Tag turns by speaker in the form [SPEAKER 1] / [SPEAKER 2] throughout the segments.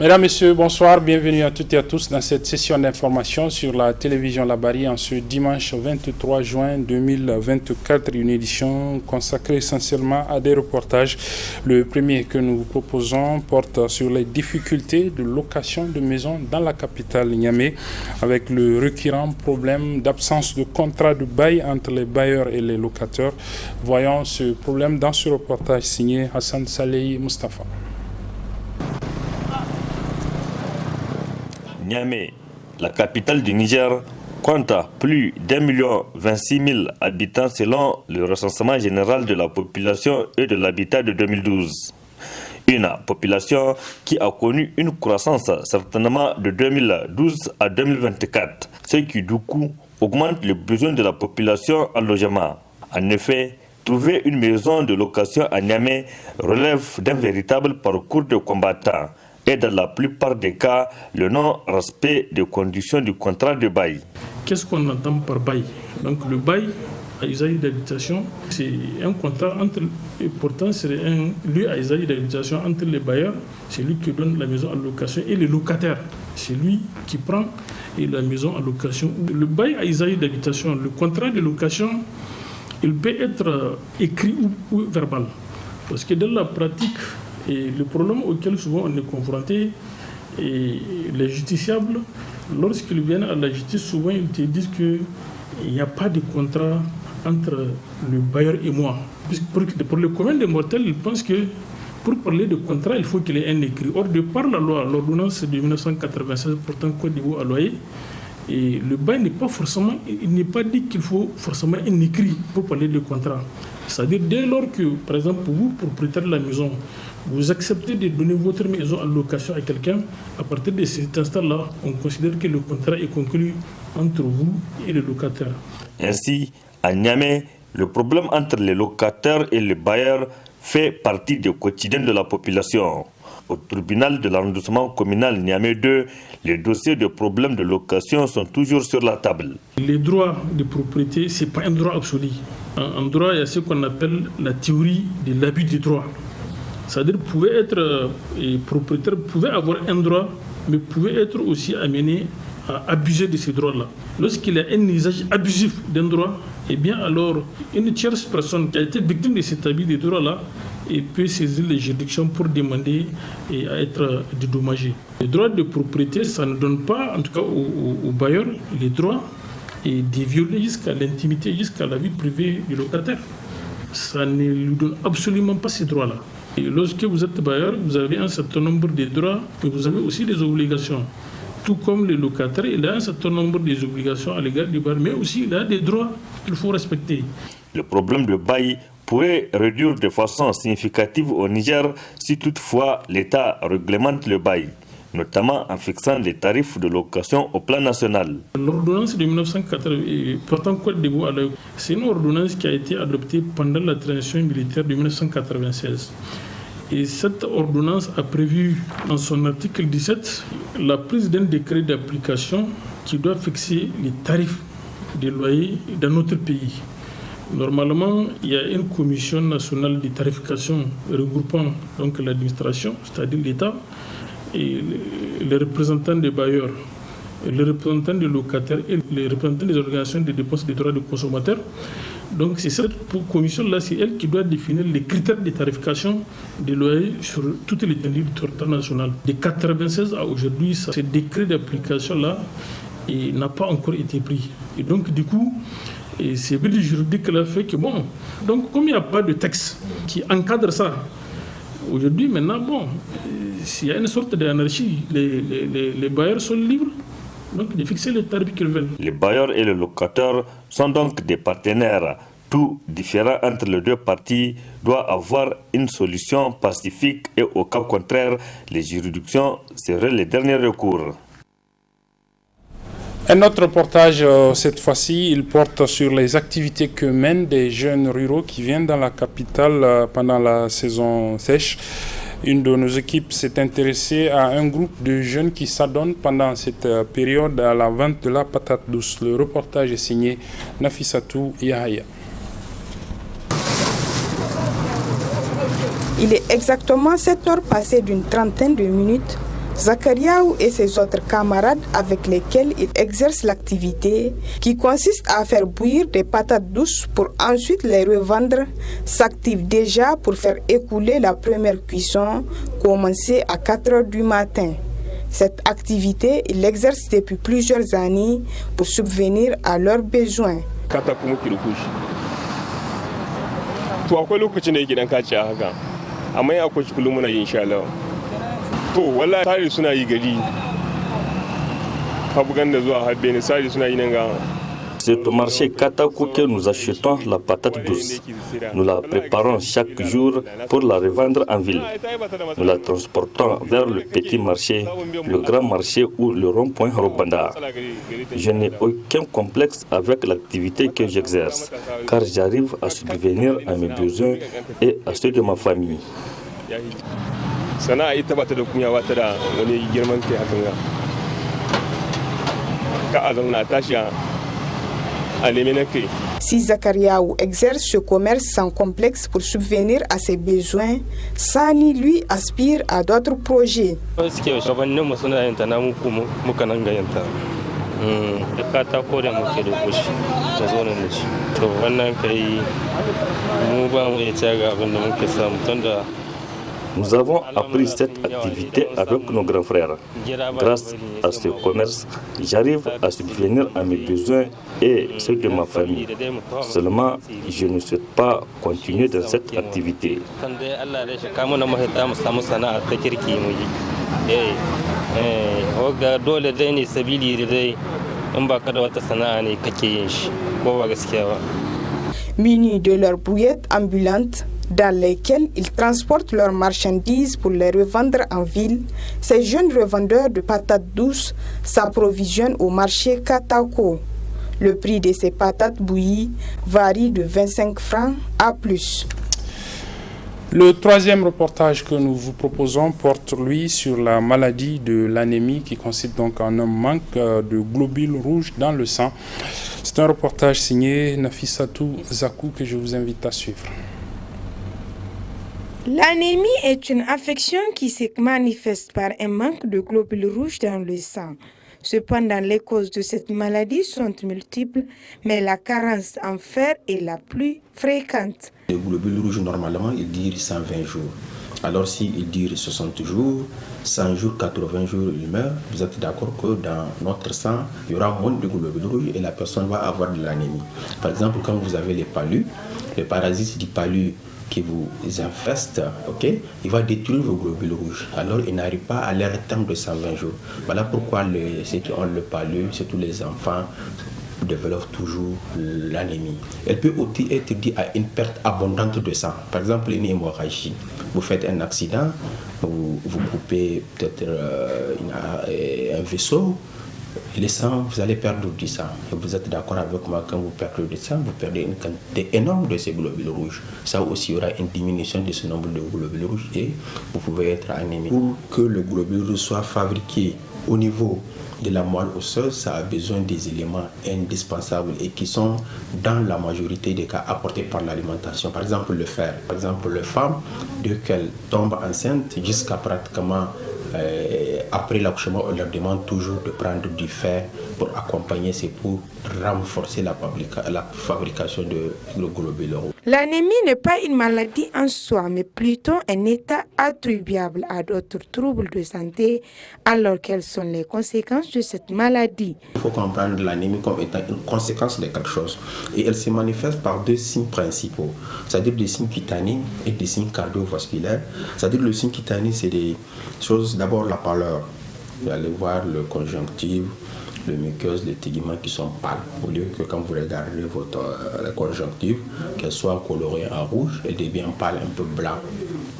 [SPEAKER 1] Mesdames, Messieurs, bonsoir, bienvenue à toutes et à tous dans cette session d'information sur la télévision Labari en ce dimanche 23 juin 2024, une édition consacrée essentiellement à des reportages. Le premier que nous vous proposons porte sur les difficultés de location de maisons dans la capitale Niamey, avec le récurrent problème d'absence de contrat de bail entre les bailleurs et les locataires. Voyons ce problème dans ce reportage signé Hassan Saleh Mustafa.
[SPEAKER 2] Niamey, la capitale du Niger, compte plus d'1,26 000 habitants selon le recensement général de la population et de l'habitat de 2012. Une population qui a connu une croissance certainement de 2012 à 2024, ce qui du coup augmente le besoin de la population en logement. En effet, trouver une maison de location à Niamey relève d'un véritable parcours de combattant et dans la plupart des cas, le non-respect des conditions du contrat de bail.
[SPEAKER 3] Qu'est-ce qu'on entend par bail? Donc le bail à usage d'habitation, c'est un contrat entre, et pourtant c'est un lieu à usage d'habitation entre les bailleurs, c'est lui qui donne la maison en location, et les locataires, c'est lui qui prend la maison en location. Le bail à usage d'habitation, le contrat de location, il peut être écrit ou verbal, parce que dans la pratique, et le problème auquel souvent on est confronté, et les justiciables, lorsqu'ils viennent à la justice, souvent ils te disent qu'il n'y a pas de contrat entre le bailleur et moi. Pour le commun des mortels, ils pensent que pour parler de contrat, il faut qu'il y ait un écrit. Or, de par la loi, l'ordonnance de 1996 portant code de à loyer, et le bail n'est pas forcément, il n'est pas dit qu'il faut forcément un écrit pour parler de contrat. C'est-à-dire dès lors que, par exemple, vous, propriétaire de la maison, vous acceptez de donner votre maison en location à quelqu'un, à partir de cet instant-là, on considère que le contrat est conclu entre vous et le locataire.
[SPEAKER 2] Ainsi, à Niamey, le problème entre les locataires et les bailleurs fait partie du quotidien de la population. Au tribunal de l'arrondissement communal Niamey 2, les dossiers de problèmes de location sont toujours sur la table.
[SPEAKER 3] Les droits de propriété, ce n'est pas un droit absolu. En droit, il y a ce qu'on appelle la théorie de l'abus du droit. C'est-à-dire que vous pouvez être propriétaire, vous pouvez avoir un droit, mais vous pouvez être aussi amené à abuser de ces droits-là. Lorsqu'il y a un usage abusif d'un droit, eh bien alors une tierce personne qui a été victime de cet abus de droit-là peut saisir les juridictions pour demander à être dédommagé. Le droit de propriété, ça ne donne pas, en tout cas aux bailleurs, les droits de violer jusqu'à l'intimité, jusqu'à la vie privée du locataire. Ça ne lui donne absolument pas ces droits-là. Et lorsque vous êtes bailleur, vous avez un certain nombre de droits, mais vous avez aussi des obligations. Tout comme le locataire, il a un certain nombre d'obligations à l'égard du bailleur, mais aussi il a des droits qu'il faut respecter.
[SPEAKER 2] Le problème de bail pourrait réduire de façon significative au Niger si toutefois l'État réglemente le bail, notamment en fixant les tarifs de location au plan national.
[SPEAKER 3] L'ordonnance de 1980, portant code de bois à l'œil, c'est une ordonnance qui a été adoptée pendant la transition militaire de 1996. Et cette ordonnance a prévu, dans son article 17, la prise d'un décret d'application qui doit fixer les tarifs des loyers dans notre pays. Normalement, il y a une commission nationale de tarification regroupant donc l'administration, c'est-à-dire l'État, et les représentants des bailleurs, les représentants des locataires et les représentants des organisations de dépenses des droits des consommateurs. Donc c'est cette commission-là, c'est elle qui doit définir les critères de tarification des loyers sur toute l'étendue du territoire national. De 1996 à aujourd'hui, ce décret d'application-là n'a pas encore été pris. Et donc du coup, c'est le juridique qui a fait que bon, donc comme il n'y a pas de texte qui encadre ça, aujourd'hui maintenant, bon, s'il y a une sorte d'anarchie, les bailleurs sont libres donc de fixer les tarifs qu'ils veulent.
[SPEAKER 2] Les bailleurs et les locataires sont donc des partenaires. Tout différent entre les deux parties doit avoir une solution pacifique et au cas contraire, les juridictions seraient les derniers recours.
[SPEAKER 1] Un autre reportage, cette fois-ci, il porte sur les activités que mènent des jeunes ruraux qui viennent dans la capitale pendant la saison sèche. Une de nos équipes s'est intéressée à un groupe de jeunes qui s'adonnent pendant cette période à la vente de la patate douce. Le reportage est signé Nafissatou Yahaya.
[SPEAKER 4] Il est exactement 7 heures passées d'une trentaine de minutes Zakariaou et ses autres camarades avec lesquels il exerce l'activité, qui consiste à faire bouillir des patates douces pour ensuite les revendre, s'activent déjà pour faire écouler la première cuisson, commencée à 4 heures du matin. Cette activité, il l'exerce depuis plusieurs années pour subvenir à leurs besoins.
[SPEAKER 2] C'est au marché Katako que nous achetons la patate douce. Nous la préparons chaque jour pour la revendre en ville. Nous la transportons vers le petit marché, le grand marché ou le rond-point Robanda. Je n'ai aucun complexe avec l'activité que j'exerce, car j'arrive à subvenir à mes besoins et à ceux de ma famille.
[SPEAKER 4] Si Zakariaou exerce ce commerce sans complexe pour subvenir à ses besoins, Sani lui aspire à d'autres projets.
[SPEAKER 2] Nous avons appris cette activité avec nos grands frères. Grâce à ce commerce, j'arrive à subvenir à mes besoins et ceux de ma famille. Seulement, je ne souhaite pas continuer dans cette activité.
[SPEAKER 4] Munis de leurs bouillettes ambulantes, dans lesquelles ils transportent leurs marchandises pour les revendre en ville, ces jeunes revendeurs de patates douces s'approvisionnent au marché Katako. Le prix de ces patates bouillies varie de 25 francs à plus.
[SPEAKER 1] Le troisième reportage que nous vous proposons porte, lui, sur la maladie de l'anémie qui consiste donc en un manque de globules rouges dans le sang. C'est un reportage signé Nafissatou Zakou que je vous invite à suivre.
[SPEAKER 5] L'anémie est une affection qui se manifeste par un manque de globules rouges dans le sang. Cependant, les causes de cette maladie sont multiples, mais la carence en fer est la plus fréquente.
[SPEAKER 6] Les globules rouges, normalement, ils durent 120 jours. Alors, s'ils durent 60 jours, 100 jours, 80 jours, il meurt, vous êtes d'accord que dans notre sang, il y aura moins de globules rouges et la personne va avoir de l'anémie. Par exemple, quand vous avez les palus, le parasite du palu qui vous infeste, okay, il va détruire vos globules rouges. Alors, il n'arrive pas à leur terme de 120 jours. Voilà pourquoi ceux qui ont le palu, surtout les enfants, développent toujours l'anémie. Elle peut aussi être due à une perte abondante de sang. Par exemple, une hémorragie. Vous faites un accident, vous coupez peut-être un vaisseau, le sang, vous allez perdre du sang. Et vous êtes d'accord avec moi, quand vous perdez du sang, vous perdez une quantité énorme de ces globules rouges. Ça aussi, il y aura une diminution de ce nombre de globules rouges et vous pouvez être anémique. Pour que le globule rouge soit fabriqué au niveau de la moelle osseuse, ça a besoin des éléments indispensables et qui sont dans la majorité des cas apportés par l'alimentation. Par exemple, le fer. Par exemple, les femmes, dès qu'elles tombent enceintes, jusqu'à pratiquement après l'accouchement, on leur demande toujours de prendre du fer pour accompagner, c'est pour renforcer la fabrication de globules rouges.
[SPEAKER 5] L'anémie n'est pas une maladie en soi, mais plutôt un état attribuable à d'autres troubles de santé. Alors, quelles sont les conséquences de cette maladie?
[SPEAKER 6] Il faut comprendre l'anémie comme étant une conséquence de quelque chose. Et elle se manifeste par deux signes principaux, c'est-à-dire des signes cutanés et des signes cardiovasculaires. C'est-à-dire le signe cutané, c'est des choses, d'abord la pâleur. Vous allez voir le conjonctif, le muqueuse, les teguments qui sont pâles. Au lieu que quand vous regardez la conjonctive, qu'elle soit colorée en rouge, elle devient pâle, un peu blanc.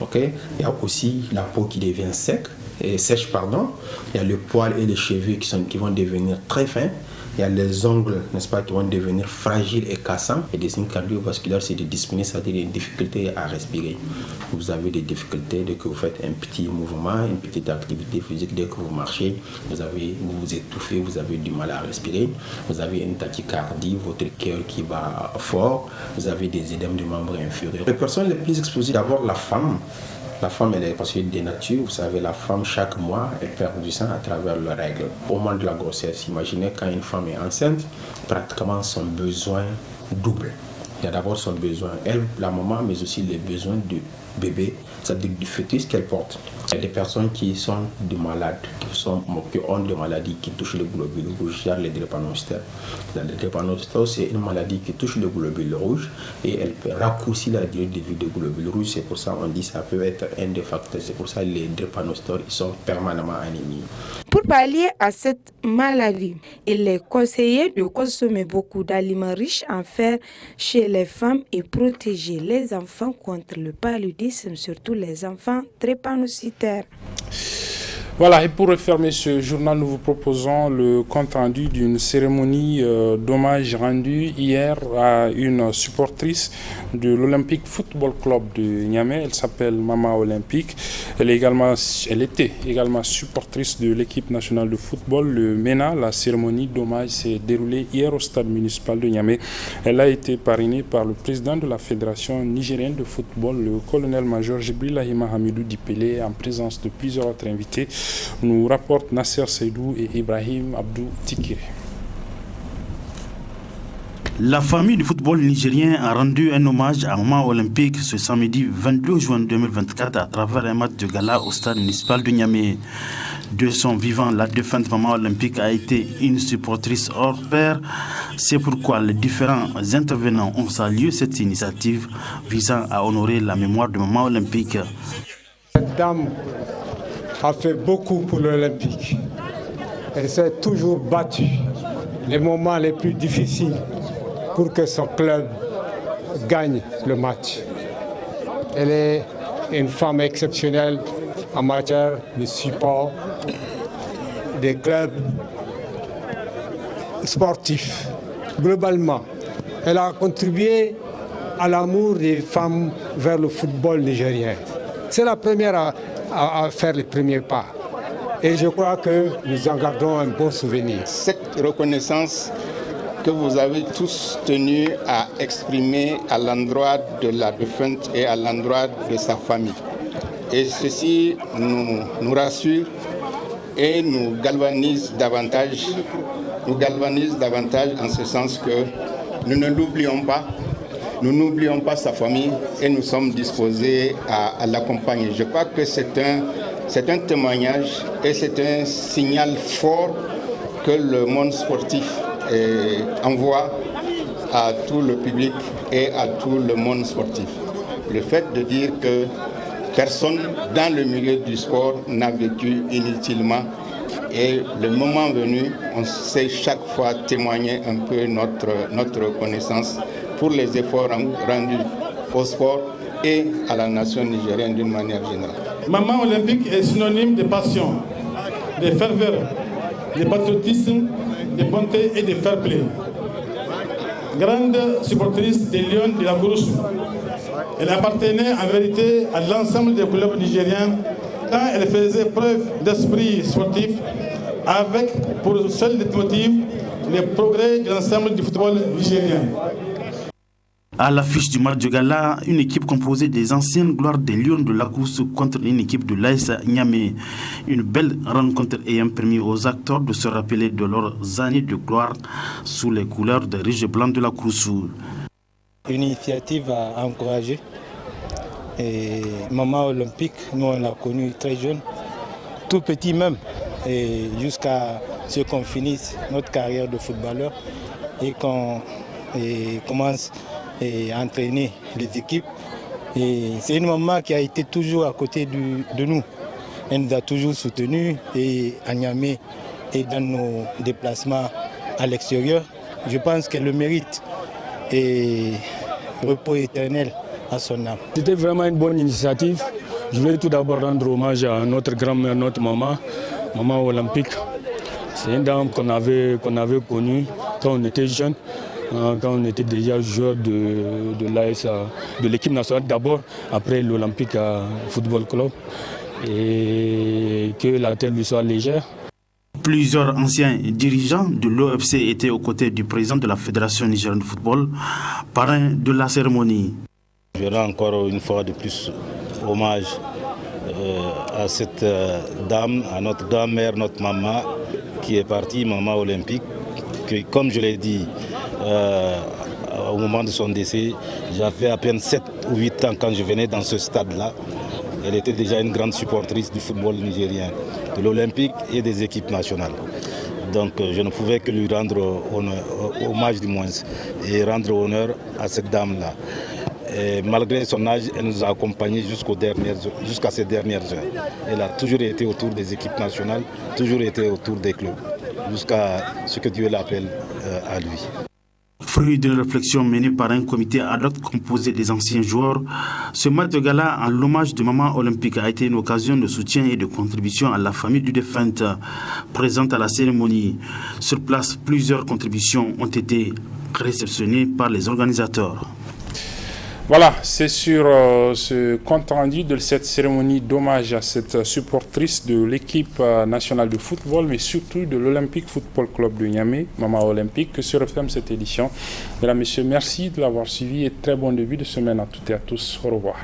[SPEAKER 6] Okay? Il y a aussi la peau qui devient sèche. Il y a le poil et les cheveux qui vont devenir très fins. Il y a les ongles, n'est-ce pas, qui vont devenir fragiles et cassants. Et des signes cardiovasculaires, c'est des dyspnées, c'est-à-dire des difficultés à respirer. Vous avez des difficultés dès que vous faites un petit mouvement, une petite activité physique, dès que vous marchez, vous vous étouffez, vous avez du mal à respirer. Vous avez une tachycardie, votre cœur qui bat fort. Vous avez des édèmes de membres inférieurs. Les personnes les plus exposées, d'abord la femme. La femme, elle est parce que des natures, vous savez, la femme, chaque mois, elle perd du sang à travers leurs règles. Au moment de la grossesse, imaginez quand une femme est enceinte, pratiquement son besoin double. Il y a d'abord son besoin, elle, la maman, mais aussi les besoins du bébé, c'est-à-dire du fœtus qu'elle porte. Il y a des personnes qui sont des malades, qui ont des maladies qui touchent les globules rouges, il y a les drépanocytoses. Les drépanocytoses, c'est une maladie qui touche les globules rouges et elle peut raccourcir la durée de vie des globules rouges. C'est pour ça qu'on dit que ça peut être un des facteurs. C'est pour ça que les drépanocytoses sont permanemment anémiques.
[SPEAKER 5] Pour pallier à cette maladie, il est conseillé de consommer beaucoup d'aliments riches en fer chez les femmes et protéger les enfants contre le paludisme, surtout les enfants drépanocytaires.
[SPEAKER 1] Voilà, et pour refermer ce journal, nous vous proposons le compte-rendu d'une cérémonie d'hommage rendue hier à une supportrice de l'Olympique Football Club de Niamey. Elle s'appelle Mama Olympique. Elle était également supportrice de l'équipe nationale de football, le MENA. La cérémonie d'hommage s'est déroulée hier au stade municipal de Niamey. Elle a été parrainée par le président de la Fédération nigérienne de football, le colonel-major Jibril Ahima Hamidou Dipele, en présence de plusieurs autres invités. Nous rapportent Nasser Seydou et Ibrahim Abdou Tikire.
[SPEAKER 7] La famille du football nigérien a rendu un hommage à Mama Olympique ce samedi 22 juin 2024 à travers un match de gala au stade municipal de Niamey. De son vivant, la défunte Mama Olympique a été une supportrice hors pair. C'est pourquoi les différents intervenants ont salué cette initiative visant à honorer la mémoire de Mama Olympique.
[SPEAKER 8] Cette dame a fait beaucoup pour l'Olympique. Elle s'est toujours battue les moments les plus difficiles pour que son club gagne le match. Elle est une femme exceptionnelle en matière de support des clubs sportifs. Globalement, elle a contribué à l'amour des femmes vers le football nigérien. C'est la première à faire les premiers pas. Et je crois que nous en gardons un bon souvenir.
[SPEAKER 9] Cette reconnaissance que vous avez tous tenu à exprimer à l'endroit de la défunte et à l'endroit de sa famille. Et ceci nous rassure et nous galvanise davantage en ce sens que nous ne l'oublions pas. Nous n'oublions pas sa famille et nous sommes disposés à l'accompagner. Je crois que c'est un témoignage et c'est un signal fort que le monde sportif envoie à tout le public et à tout le monde sportif. Le fait de dire que personne dans le milieu du sport n'a vécu inutilement et le moment venu, on sait chaque fois témoigner un peu notre reconnaissance pour les efforts rendus au sport et à la nation nigérienne d'une manière générale.
[SPEAKER 3] Maman Olympique est synonyme de passion, de ferveur, de patriotisme, de bonté et de fair play. Grande supportrice des Lions de la Gouroussou, elle appartenait en vérité à l'ensemble des clubs nigériens quand elle faisait preuve d'esprit sportif avec pour seul motif les progrès de l'ensemble du football nigérien.
[SPEAKER 7] À l'affiche du match de gala, une équipe composée des anciennes gloires des Lions de la Gouroussou contre une équipe de l'AS Niamey. Une belle rencontre ayant permis aux acteurs de se rappeler de leurs années de gloire sous les couleurs des rouge et blancs de la Gouroussou.
[SPEAKER 10] Une initiative à encourager. Et Maman Olympique, nous on l'a connue très jeune, tout petit même, et jusqu'à ce qu'on finisse notre carrière de footballeur et qu'on commence à entraîner les équipes. Et c'est une maman qui a été toujours à côté de nous. Elle nous a toujours soutenus et à Niamey et dans nos déplacements à l'extérieur. Je pense qu'elle le mérite. Et repos éternel à son âme.
[SPEAKER 11] C'était vraiment une bonne initiative. Je voulais tout d'abord rendre hommage à notre grand-mère, notre maman, Maman Olympique. C'est une dame qu'on avait connue quand on était jeune, quand on était déjà joueur de l'AS, de l'équipe nationale d'abord, après l'Olympique Football Club. Et que la terre lui soit légère.
[SPEAKER 7] Plusieurs anciens dirigeants de l'OFC étaient aux côtés du président de la Fédération nigérienne de football, parrain de la cérémonie.
[SPEAKER 10] Je rends encore une fois de plus hommage
[SPEAKER 12] à cette dame, à notre grand-mère, notre maman, qui est partie, maman olympique, que comme je l'ai dit, au moment de son décès, j'avais à peine 7 ou 8 ans quand je venais dans ce stade-là. Elle était déjà une grande supportrice du football nigérien, de l'Olympique et des équipes nationales. Donc je ne pouvais que lui rendre hommage du moins et rendre honneur à cette dame-là. Et malgré son âge, elle nous a accompagnés jusqu'à ces dernières heures. Elle a toujours été autour des équipes nationales, toujours été autour des clubs, jusqu'à ce que Dieu l'appelle à lui.
[SPEAKER 7] Fruit d'une réflexion menée par un comité ad hoc composé des anciens joueurs, ce match de gala en l'hommage de Maman Olympique a été une occasion de soutien et de contribution à la famille du défunt présente à la cérémonie. Sur place, plusieurs contributions ont été réceptionnées par les organisateurs.
[SPEAKER 1] Voilà, c'est sur ce compte rendu de cette cérémonie d'hommage à cette supportrice de l'équipe nationale de football, mais surtout de l'Olympique Football Club de Niamey, Maman Olympique, que se referme cette édition. Mesdames, Messieurs, merci de l'avoir suivi et très bon début de semaine à toutes et à tous. Au revoir.